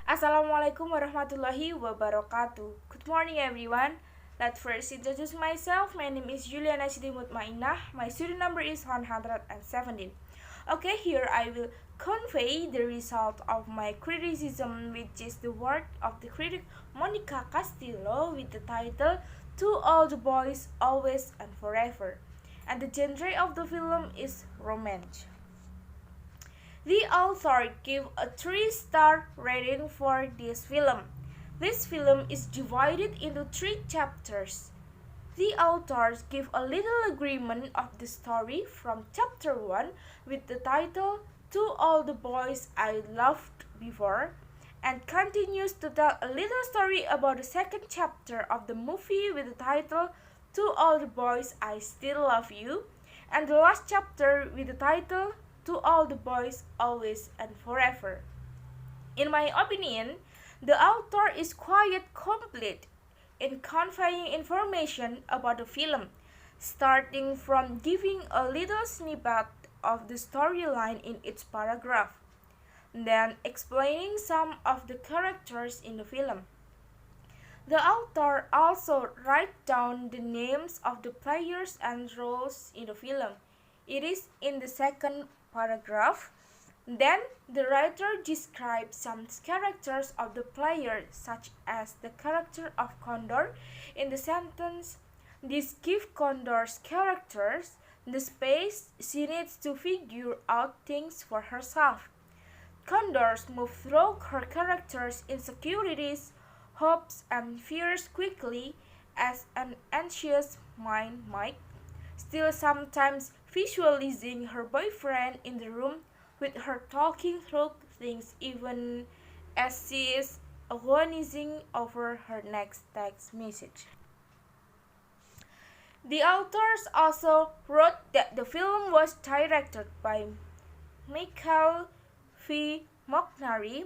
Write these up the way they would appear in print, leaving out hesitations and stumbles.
Assalamualaikum warahmatullahi wabarakatuh. Good morning everyone. Let's first introduce myself. My name is Yuliana Siti Mutmainah. My student number is 117. Okay, here I will convey the result of my criticism, which is the work of the critic Monica Castillo with the title To All the Boys Always and Forever. And the genre of the film is romance. The author gave a 3-star rating for this film. This film is divided into 3 chapters. The authors give a little agreement of the story from chapter 1 with the title To All the Boys I Loved Before, and continues to tell a little story about the second chapter of the movie with the title To All the Boys I Still Love You, and the last chapter with the title To All the Boys Always and Forever. In my opinion, the author is quite complete in conveying information about the film, starting from giving a little snippet of the storyline in each paragraph, then explaining some of the characters in the film. The author also writes down the names of the players and roles in the film. It is in the second paragraph. Then the writer describes some characters of the player, such as the character of Condor in the sentence. This gives Condor's characters the space she needs to figure out things for herself. Condors move through her character's insecurities, hopes, and fears quickly, as an anxious mind might, still sometimes visualizing her boyfriend in the room with her, talking through things even as she is agonizing over her next text message. The authors also wrote that the film was directed by Michael V. Mochnari,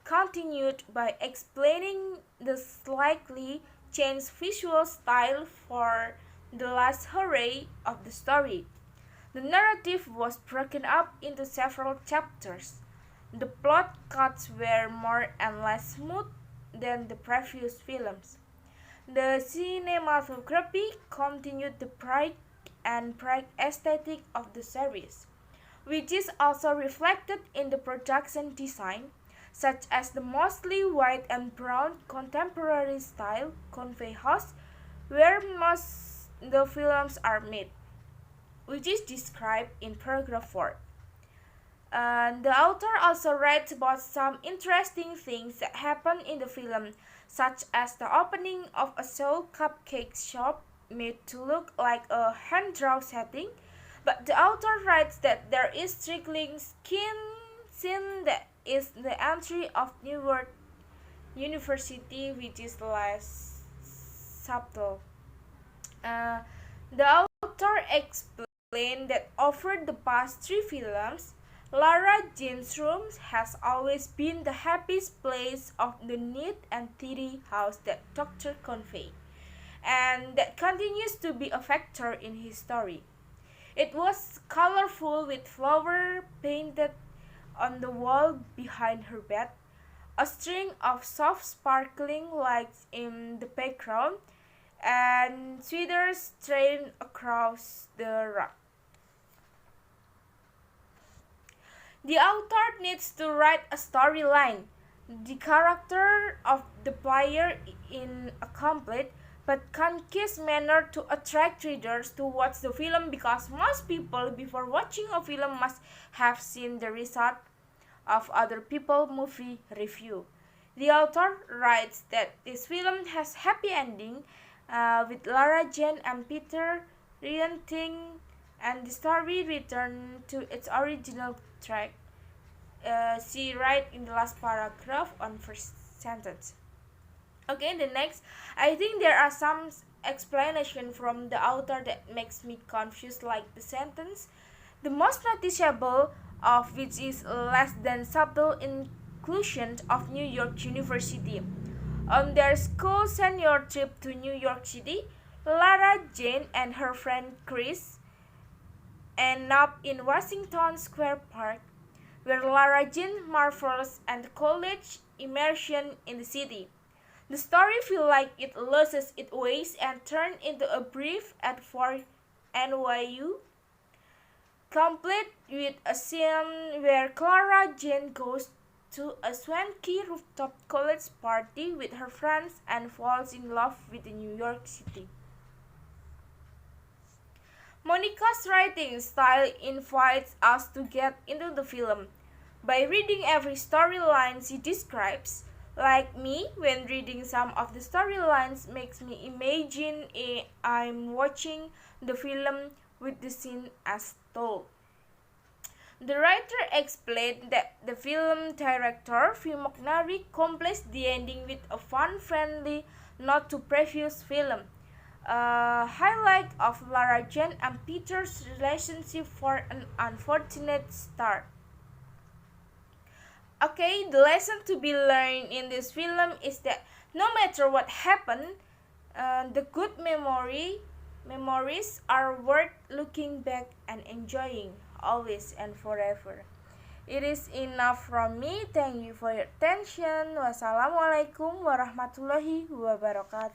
continued by explaining the slightly changed visual style for the last hurrah of the story. The narrative was broken up into several chapters. The plot cuts were more and less smooth than the previous films. The cinematography continued the bright aesthetic of the series, which is also reflected in the production design, such as the mostly white and brown contemporary style convey house where most the films are made, which is described in paragraph 4. The author also writes about some interesting things that happen in the film, such as the opening of a soul cupcake shop made to look like a hand-drawn setting, but the author writes that there is trickling skin scene that is the entry of New World University, which is less subtle. The author explained that over the past 3 films, Lara Jean's room has always been the happiest place of the neat and tidy house that Dr. conveyed, and that continues to be a factor in his story. It was colorful with flowers painted on the wall behind her bed, a string of soft sparkling lights in the background, and sweaters trained across the rug. The author needs to write a storyline. The character of the player in a complete but concise manner to attract readers to watch the film, because most people before watching a film must have seen the result of other people's movie review. The author writes that this film has happy ending with Lara Jean and Peter reuniting and the story returned to its original track. She writes in the last paragraph on first sentence. Okay, the next, I think there are some explanation from the author that makes me confused, like the sentence, the most noticeable of which is less than subtle inclusion of New York University. On their school senior trip to New York City, Lara Jean and her friend Chris end up in Washington Square Park, where Lara Jean marvels at the college immersion in the city. The story feels like it loses its ways and turns into a brief ad for NYU, complete with a scene where Clara Jane goes to a swanky rooftop college party with her friends and falls in love with New York City. Monica's writing style invites us to get into the film by reading every storyline she describes. Like me, when reading some of the storylines makes me imagine I'm watching the film with the scene as told. The writer explained that the film director, Phil McNary, completes the ending with a fun, friendly note to previous film. A highlight of Lara Jean and Peter's relationship for an unfortunate start. Okay, the lesson to be learned in this film is that no matter what happened, the good memories are worth looking back and enjoying always and forever. It is enough from me. Thank you for your attention. Wassalamualaikum warahmatullahi wabarakatuh.